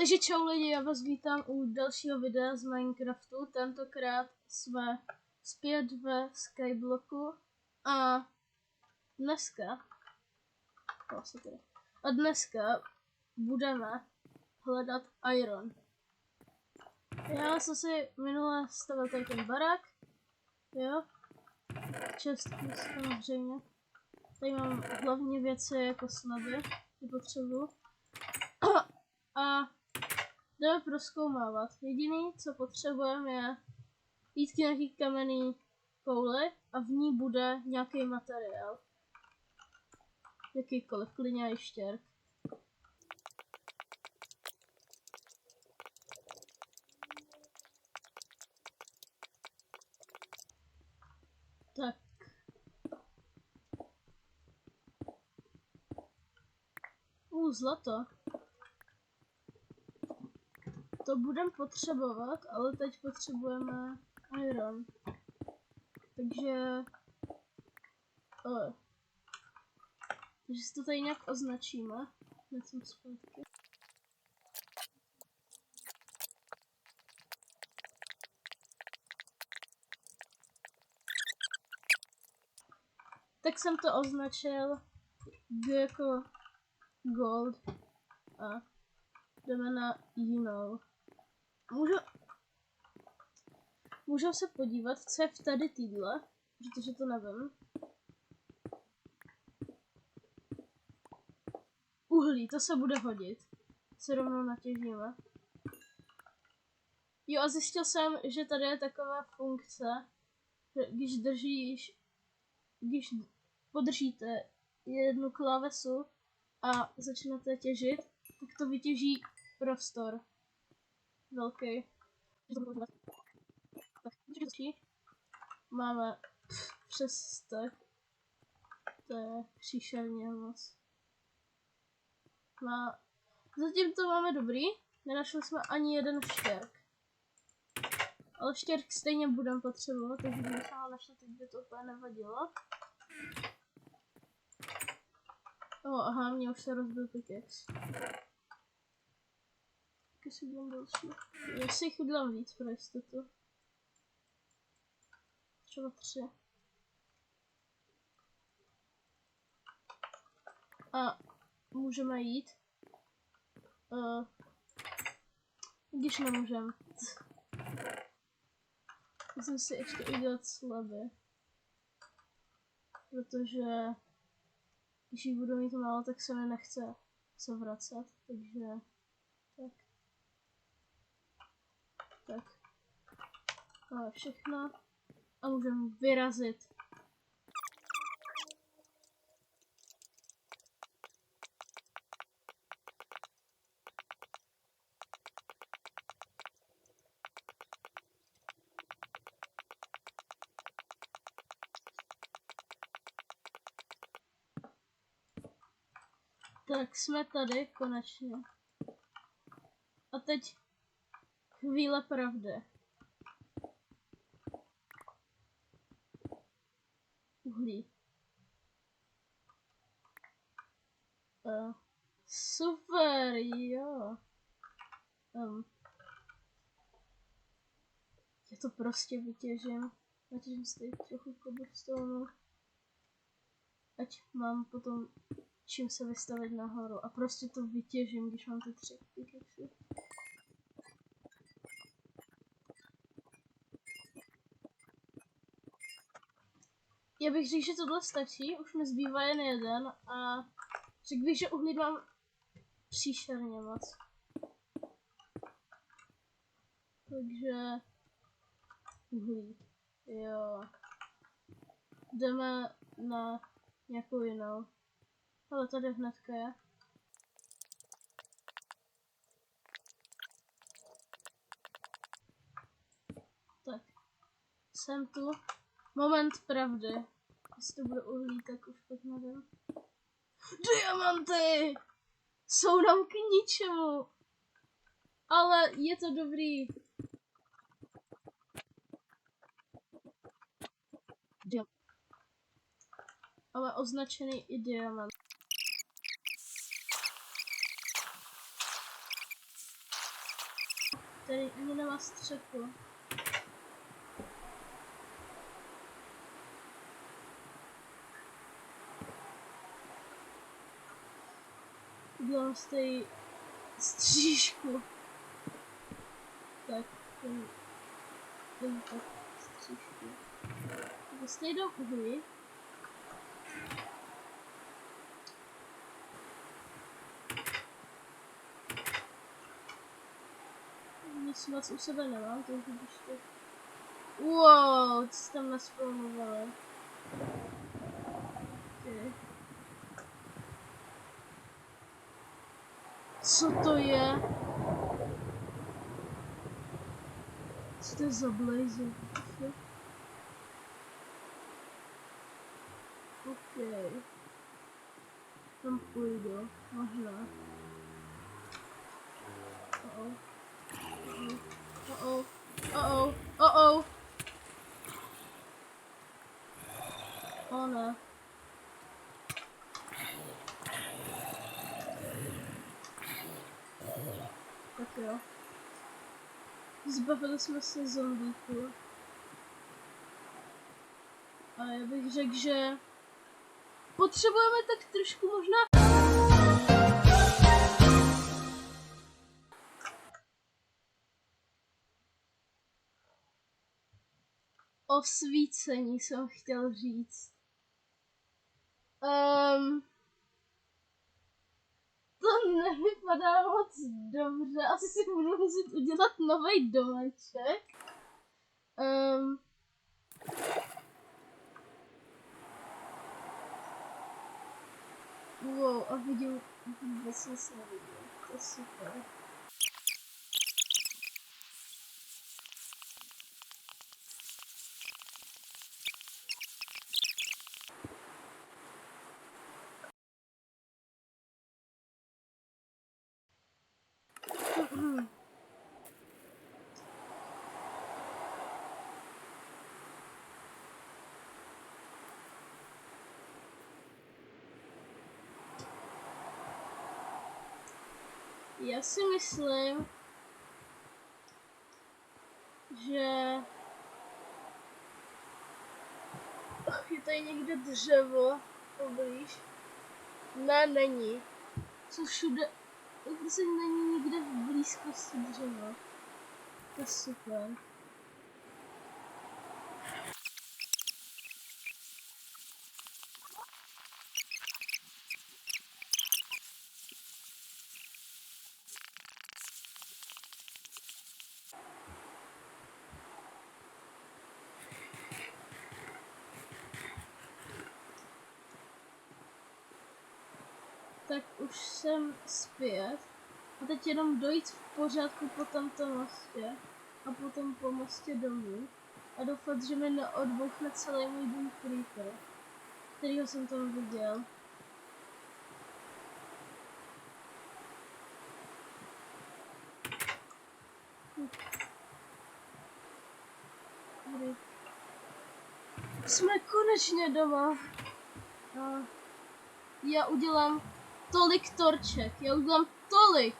Takže čau lidi, já vás vítám u dalšího videa z Minecraftu. Tentokrát jsme zpět ve Skyblocku a dneska budeme hledat iron. Já jsem si minule stavil tady ten barák, jo, čestky samozřejmě. Tady mám hlavně věci jako slady, ty potřebuju. A jdeme prozkoumávat. Jediný, co potřebujeme, je jít k nějaký kamenný kouli a v ní bude nějaký materiál. Jakýkoliv, klidně i štěrk. Tak. Zlato. To budeme potřebovat, ale teď potřebujeme iron. Takže si to tady nějak označíme. Na tom zpátky. Tak jsem to označil jako gold a jdeme na Můžu se podívat, co je v tady týdle, protože to nevím. Uhlí, to se bude hodit. Se rovnou natěžíme. Jo, a zjistil jsem, že tady je taková funkce, že když podržíte jednu klávesu a začnete těžit, tak to vytěží prostor. Velký. Máme přes tak. To je příšerně moc. Zatím to máme dobrý. Nenašli jsme ani jeden štěrk. Ale štěrk stejně budeme potřebovat, takže když jsme ho našli, teď by to úplně nevadilo. Aha, mě už se rozbil pickaxe. Tak si udělám další. Já si jich udělám víc pro jistotu. Třeba 3. A můžeme jít. Když nemůžeme. Musím si ještě udělat slady. Protože když jich budu mít málo, tak se mi nechce se vracet. Takže tak. To je všechno. A můžeme vyrazit. Tak jsme tady konečně. A teď chvíle pravdy. Uhlí. Super, jo. Já to prostě vytěžím. Natěžím si tady trochu cobblestone. Ať mám potom čím se vystavit nahoru. A prostě to vytěžím, když mám ty 3 pickaxy. Já bych řekl, že tohle stačí, už mi zbývá jen jeden a řekl bych, že uhlí mám příšerně moc. Takže uhlí, jo. Jdeme na nějakou jinou. Ale tady hnedka je. Tak, jsem tu. Moment pravdy. Jestli to bude uhlí, tak už pak nevím. Diamanty! Jsou nám k ničemu. Ale je to dobrý. Ale označený i diamant. Tady ani nemá střechu. Udělám z té střížku. Tak, tak střížku. Vlastně jdou uhlí. Nic moc u sebe nemám, takže když to... Wow, co jsi tam naspawnovali. Okay. Co to je? Co to je za blazer? OK. Tam půjdu, možná. O ne. Tak jo. Zbavili jsme se zombíků. A já bych řekl, že potřebujeme tak trošku možná osvícení jsem chtěl říct. To nevypadá moc dobře, asi si budu muset udělat nový domeček. Wow, a vidím, vůbec nic nevidím, to je super. Já si myslím, že je tady někde dřevo poblíž. Ne, není. Co všude, prostě není nikde v blízkosti dřeva. To je super. Tak už jsem zpět. A teď jenom dojít v pořádku po tomto mostě. A potom po mostě domů. A doufat, že mi neodbouchne celý můj dům creeper, kterýho jsem tam viděl. Jsme konečně doma. A já udělám tolik torček. Já udělám tolik.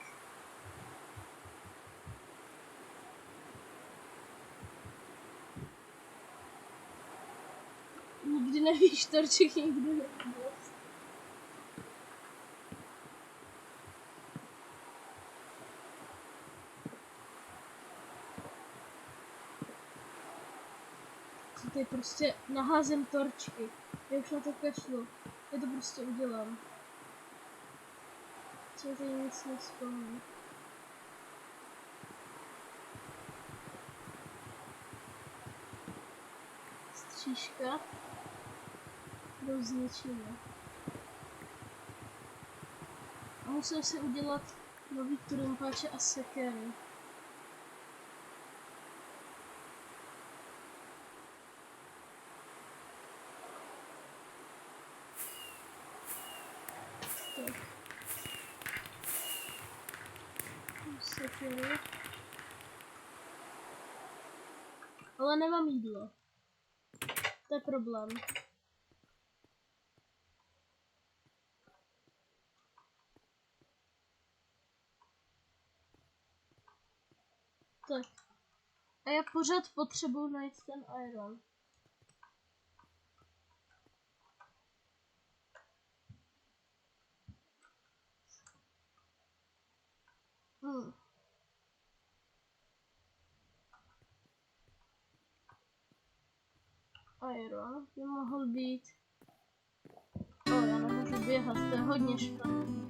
Nikdy nevíš, torček nikdy nevíš. Tady prostě naházím torčky. Já už na to kašlu. Já to prostě udělám. Co tady nic nespomínám. Střížka. Do zničení. A musím si udělat nový trumpáče a sekery. Tak. Sekery. Ale nemám jídlo. To je problém. Tak. A já pořád potřebuji najít ten iron. Iron by mohl být. Já nemůžu běhat, to je hodně špatné.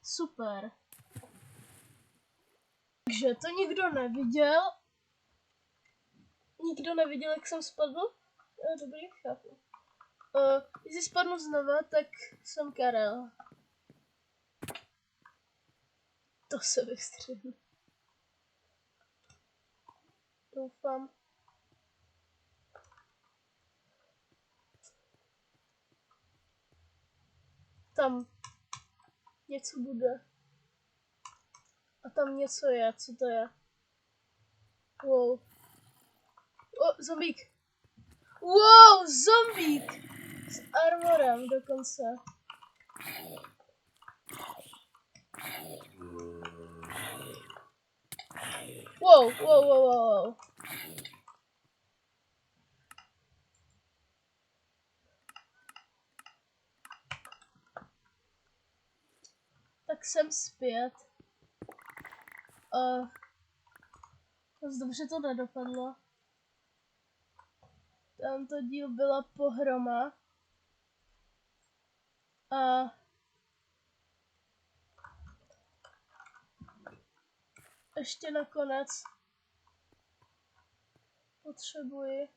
Super. Takže to nikdo neviděl. Nikdo neviděl, jak jsem spadl? Dobrý, chápu. Když spadnu znova, tak jsem Karel. To se vystřihne. Doufám. Tam něco bude. A tam něco je. Co to je? Wow. Zombík. Wow, zombík! S armorem dokonce. Wow. Tak jsem zpět. Moc dobře to nedopadlo. Tento díl byla pohroma. A ještě nakonec potřebuji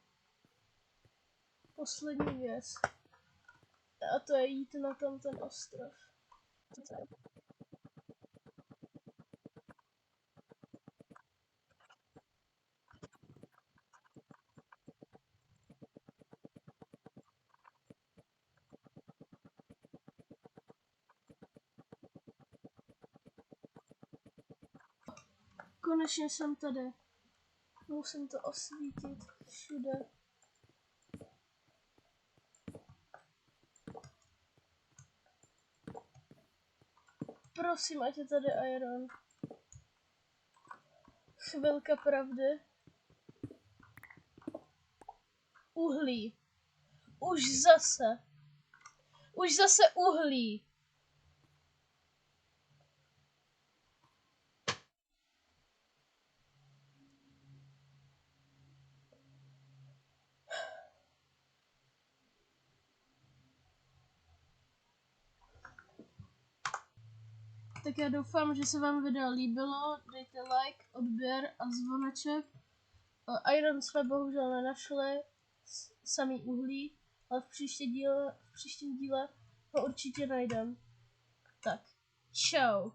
poslední věc. A to je jít na ten ostrov. Konečně jsem tady. Musím to osvítit všude. Prosím, ať je tady iron. Chvilka pravdy. Uhlí. Už zase uhlí. Tak já doufám, že se vám video líbilo. Dejte like, odběr a zvoneček. Iron jsme bohužel nenašli, samý uhlí, ale v příštím díle ho určitě najdem. Tak, čau.